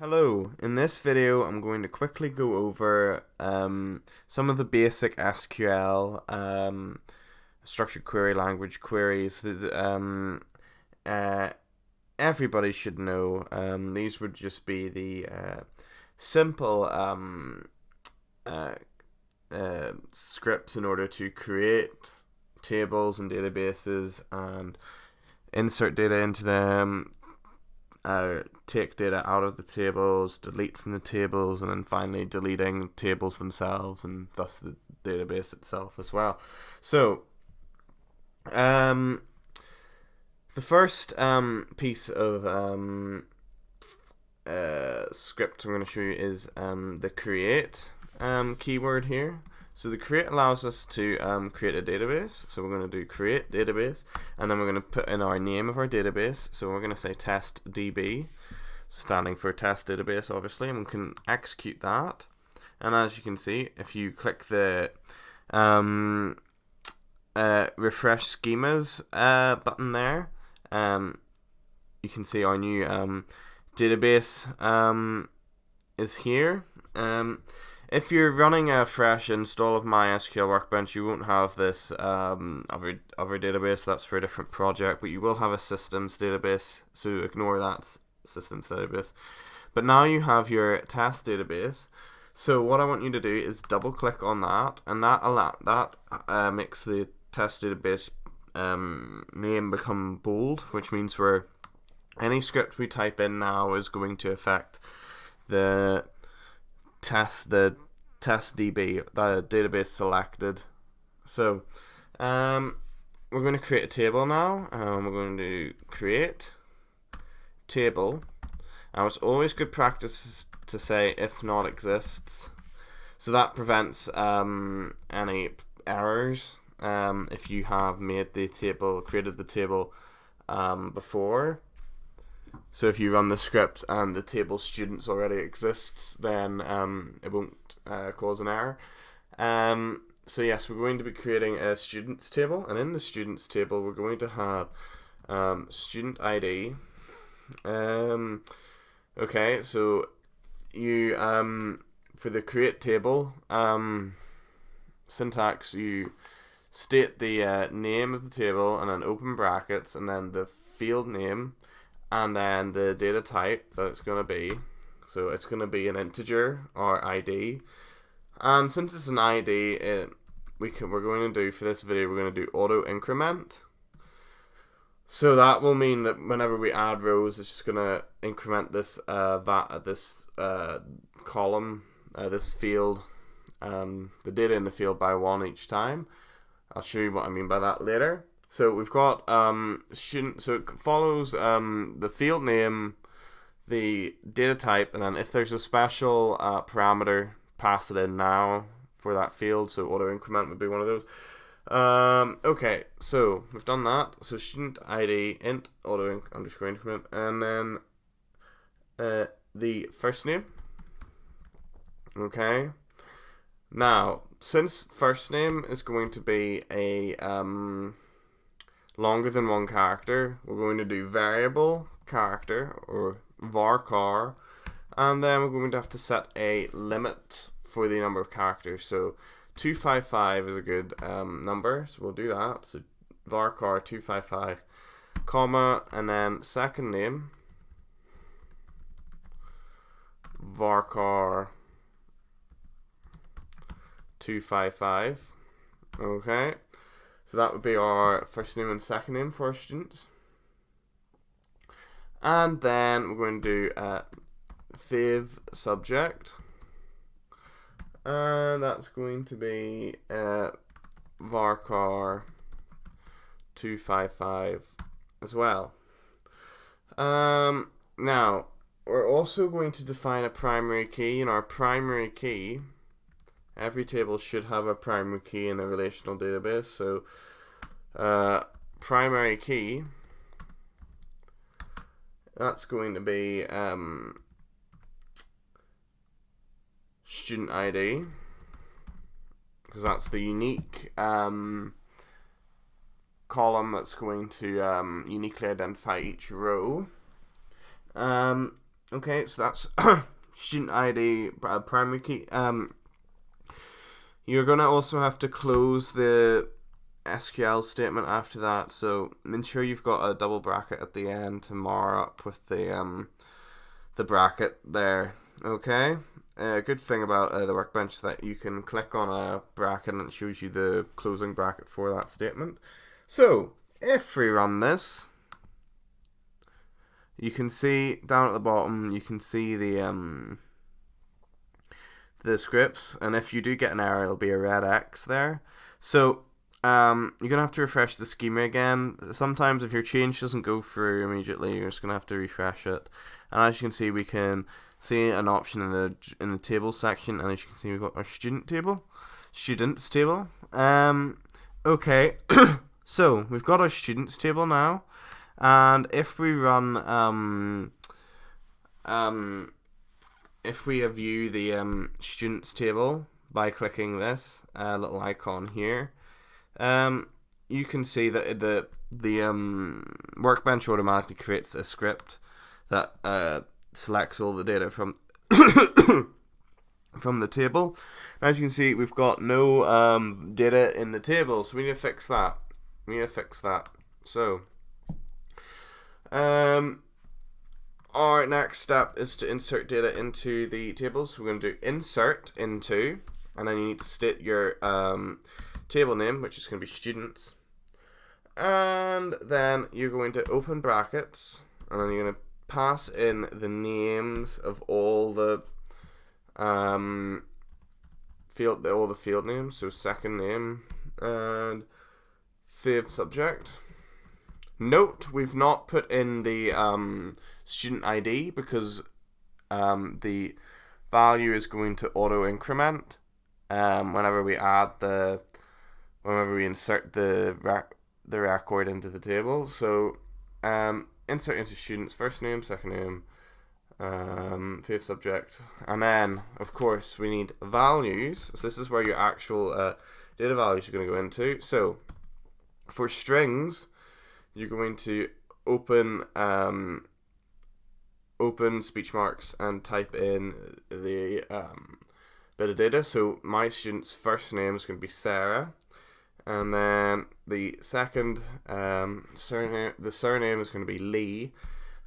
Hello, in this video I'm going to quickly go over some of the basic SQL structured query language queries that everybody should know. These would just be the simple scripts in order to create tables and databases and insert data into them, take data out of the tables, delete from the tables, and then finally deleting tables themselves and thus the database itself as well. So, the first piece of script I'm going to show you is the create keyword here. So the create allows us to create a database. So we're going to do create database, and then we're going to put in our name of our database. So we're going to say test DB, standing for test database, obviously, and we can execute that. And as you can see, if you click the refresh schemas button there, you can see our new database is here. If you're running a fresh install of MySQL Workbench, you won't have this other database. That's for a different project, but you will have a systems database, so ignore that systems database. But now you have your test database. So what I want you to do is double click on that, and that makes the test database name become bold, which means any script we type in now is going to affect the test DB, the database selected. So we're going to create a table now. We're going to create table. Now it's always good practice to say if not exists, so that prevents any errors if you have created the table before. So if you run the script and the table students already exists, then it won't cause an error. So yes, we're going to be creating a students table, and in the students table we're going to have student ID. Okay, so you for the create table syntax, you state the name of the table and then open brackets and then the field name and then the data type that it's going to be. So it's going to be an integer or ID, and since it's an ID, we're going to do, for this video, we're going to do auto increment. So that will mean that whenever we add rows, it's just going to increment this column, this field, the data in the field by 1 each time. I'll show you what I mean by that later. So we've got student, so it follows the field name, the data type, and then if there's a special parameter, pass it in now for that field. So auto increment would be one of those. Okay, so we've done that. So student ID int auto underscore increment, and then the first name. Okay. Now, since first name is going to be a longer than one character, we're going to do variable character or varchar, and then we're going to have to set a limit for the number of characters. So 255 is a good number, so we'll do that. So varchar 255, comma, and then second name varchar 255. Okay, so that would be our first name and second name for our students. And then we're going to do fav subject, and that's going to be varchar 255 as well. Now we're also going to define a primary key. In our primary key, every table should have a primary key in a relational database. So primary key, that's going to be student ID, because that's the unique column that's going to uniquely identify each row. Okay, so that's student ID primary key. You're gonna also have to close the SQL statement after that, so ensure you've got a double bracket at the end to mar up with the bracket there. Okay. Good thing about the workbench is that you can click on a bracket and it shows you the closing bracket for that statement. So if we run this, you can see down at the bottom, you can see the scripts, and if you do get an error, it'll be a red X there. So you're gonna have to refresh the schema again. Sometimes if your change doesn't go through immediately, you're just gonna have to refresh it. And as you can see, we can see an option in the table section, and as you can see, we've got our students table. Okay, so we've got our students table now, and if we run if we view the students table by clicking this little icon here, you can see that the workbench automatically creates a script that selects all the data from from the table. As you can see, we've got no data in the table, so we need to fix that. So our next step is to insert data into the table. So we're going to do insert into, and then you need to state your table name, which is going to be students, and then you're going to open brackets, and then you're going to pass in the names of all the field names. So second name and fav subject. Note, we've not put in the student ID because the value is going to auto increment whenever we insert the record into the table. So insert into students, first name, second name, fav subject, and then of course we need values. So this is where your actual data values are going to go into. So for strings, you're going to open speech marks and type in the bit of data. So my student's first name is going to be Sarah, and then the second surname is going to be Lee,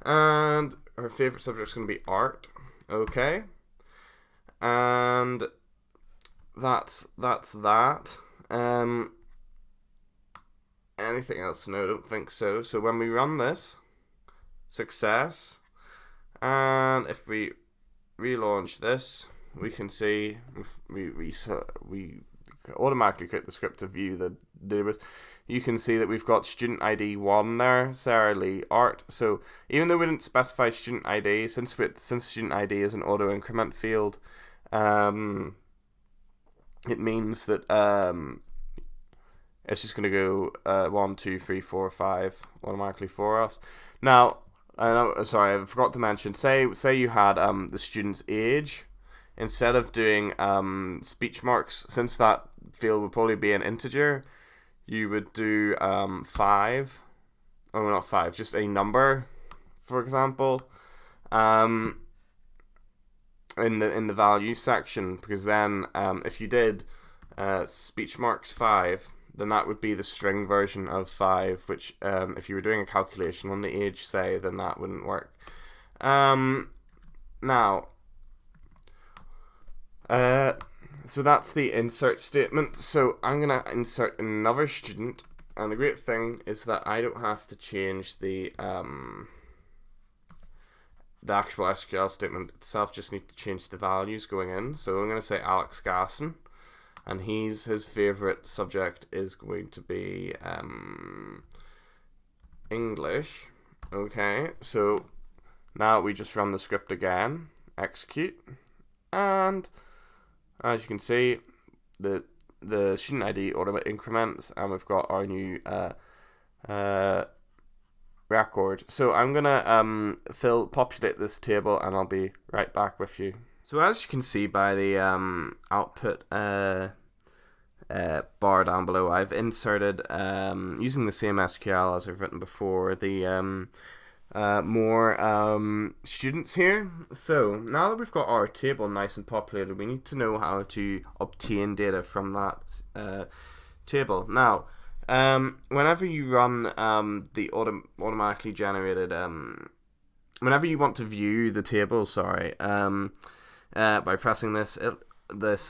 and her favorite subject is going to be art. Okay, and that's that. Anything else? No, I don't think so. So when we run this, success, and if we relaunch this, we can see we automatically create the script to view the database. You can see that we've got student ID 1 there, Sarah Lee art. So even though we didn't specify student ID, since student ID is an auto increment field, it means that it's just going to go 1, 2, 3, 4, 5 automatically for us. Now, sorry, I forgot to mention. Say you had the student's age. Instead of doing speech marks, since that field would probably be an integer, you would do 5. Oh, not 5, just a number, for example, in the value section. Because then, if you did speech marks 5, then that would be the string version of 5, which if you were doing a calculation on the age, say, then that wouldn't work. Now, so that's the insert statement. So I'm going to insert another student, and the great thing is that I don't have to change the actual SQL statement itself, just need to change the values going in. So I'm going to say Alex Gasson, and his favorite subject is going to be English. Okay, so now we just run the script again, execute, and as you can see, the student ID auto increments, and we've got our new record. So I'm gonna populate this table, and I'll be right back with you. So as you can see by the output bar down below, I've inserted using the same SQL as I've written before the more students here. So now that we've got our table nice and populated, we need to know how to obtain data from that table. Now, whenever you run the automatically generated, whenever you want to view the table, sorry, by pressing this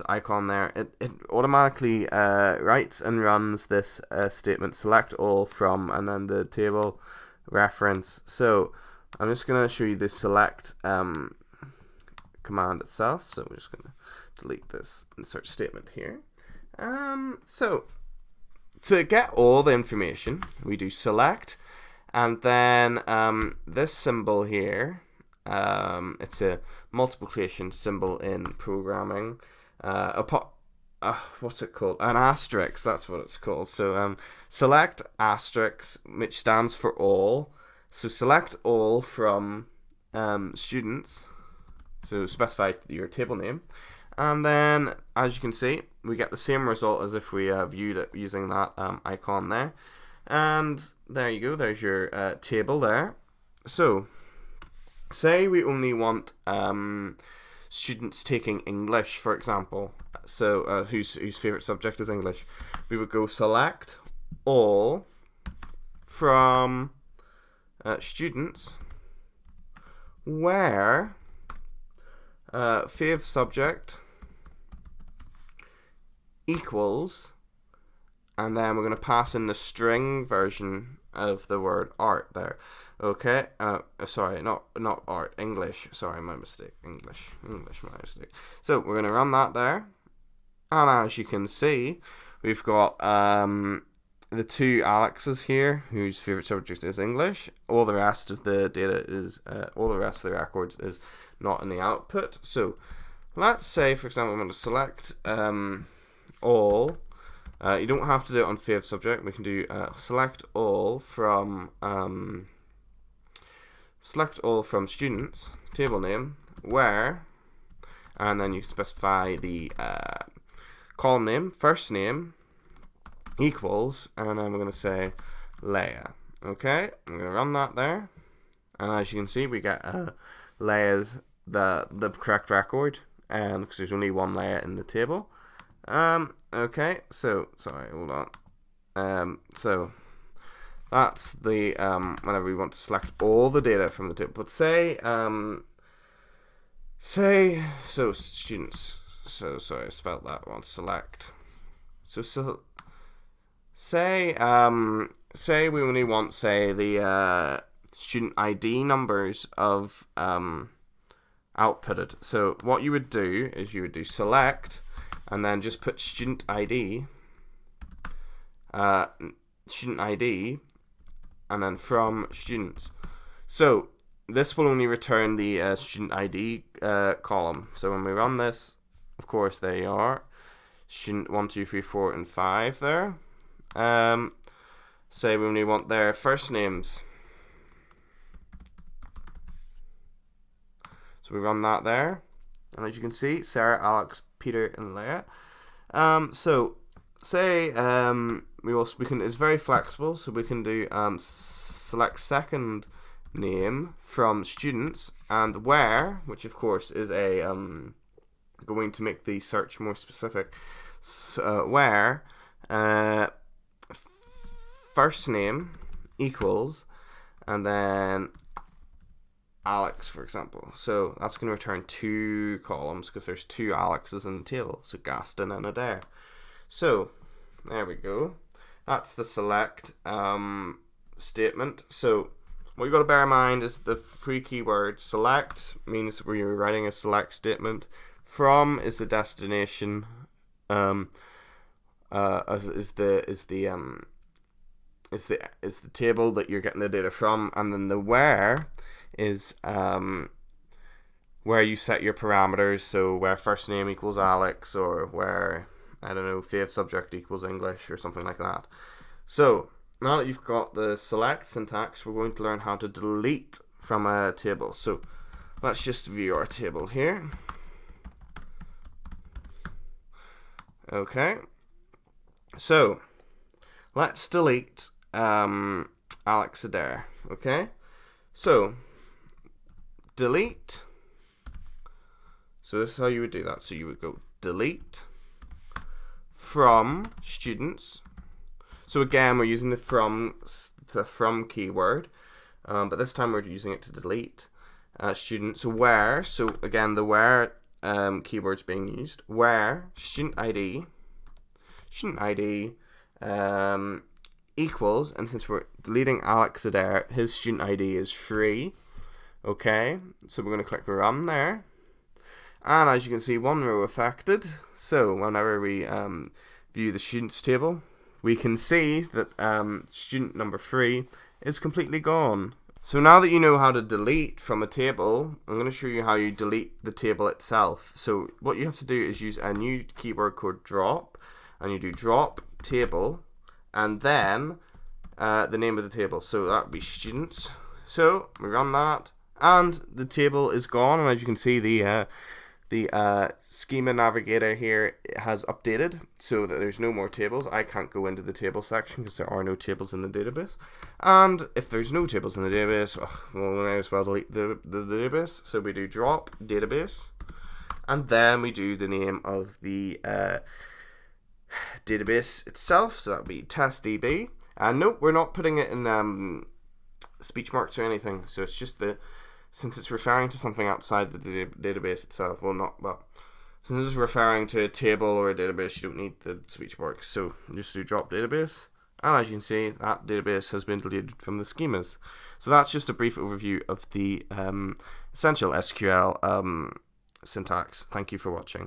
icon there, it automatically writes and runs this statement: select all from, and then the table reference. So I'm just going to show you the select command itself. So we're just going to delete this insert statement here. So to get all the information, we do select, and then this symbol here, it's a multiplication symbol in programming. What's it called? An asterisk, that's what it's called. So select asterisk, which stands for all. So select all from students. So specify your table name. And then, as you can see, we get the same result as if we viewed it using that icon there. And there you go, there's your table there. So, say we only want students taking English, for example. So, whose favorite subject is English. We would go select all from students where favorite subject equals, and then we're going to pass in the string version of the word art there. Okay, sorry, not art, English. Sorry, my mistake. English, my mistake. So we're going to run that there, and as you can see, we've got the two Alexes here, whose favorite subject is English. All the rest of the data is, all the rest of the records is not in the output. So let's say, for example, I'm going to select all. You don't have to do it on favorite subject. We can do select all from students, table name, where, and then you specify the column name, first name equals, and then we're going to say Leia. Okay, I'm going to run that there, and as you can see, we get Leia's the correct record, because there's only one Leia in the table. Okay, so sorry, hold on. So that's the whenever we want to select all the data from the table. But say so students. So sorry, I spelled that wrong. Select. So say we only want, say, the student ID numbers of outputted. So what you would do is you would do select, and then just put student ID, and then from students. So this will only return the student ID column. So when we run this, of course, there you are, student 1, 2, 3, 4, and 5 there. Say we only want their first names. So we run that there, and as you can see, Sarah, Alex, Peter, and Leia. So say we can, it's very flexible, so we can do select second name from students, and where, which of course is a going to make the search more specific. So, where first name equals, and then Alex, for example. So that's going to return 2 columns because there's 2 Alexes in the table. So Gaston and Adair. So there we go. That's the select statement. So what you've got to bear in mind is the 3 keywords. Select means where you're writing a select statement. From is the destination. Is the table that you're getting the data from, and then the where is where you set your parameters. So where first name equals Alex, or where, I don't know, fav subject equals English, or something like that. So now that you've got the select syntax, we're going to learn how to delete from a table. So let's just view our table here. Okay, so let's delete Alex Adair. Okay, So delete. So this is how you would do that. So you would go delete from students. So again, we're using the from keyword, but this time we're using it to delete students. So where, so again, the where keyword's being used. Where student ID equals, and since we're deleting Alex Adair, his student ID is 3. Okay, so we're going to click run there. And as you can see, one row affected. So whenever we view the students table, we can see that student number 3 is completely gone. So now that you know how to delete from a table, I'm going to show you how you delete the table itself. So what you have to do is use a new keyword called drop, and you do drop table, and then the name of the table. So that would be students. So we run that, and the table is gone. And as you can see, the schema navigator here has updated so that there's no more tables. I can't go into the table section because there are no tables in the database. And if there's no tables in the database, well, we might as well delete the database. So we do drop database, and then we do the name of the database itself. So that would be testdb. And nope, we're not putting it in speech marks or anything. So it's just since it's referring to something outside the database itself, since it's referring to a table or a database, you don't need the speech marks. So just do drop database, and as you can see, that database has been deleted from the schemas. So that's just a brief overview of the essential SQL syntax. Thank you for watching.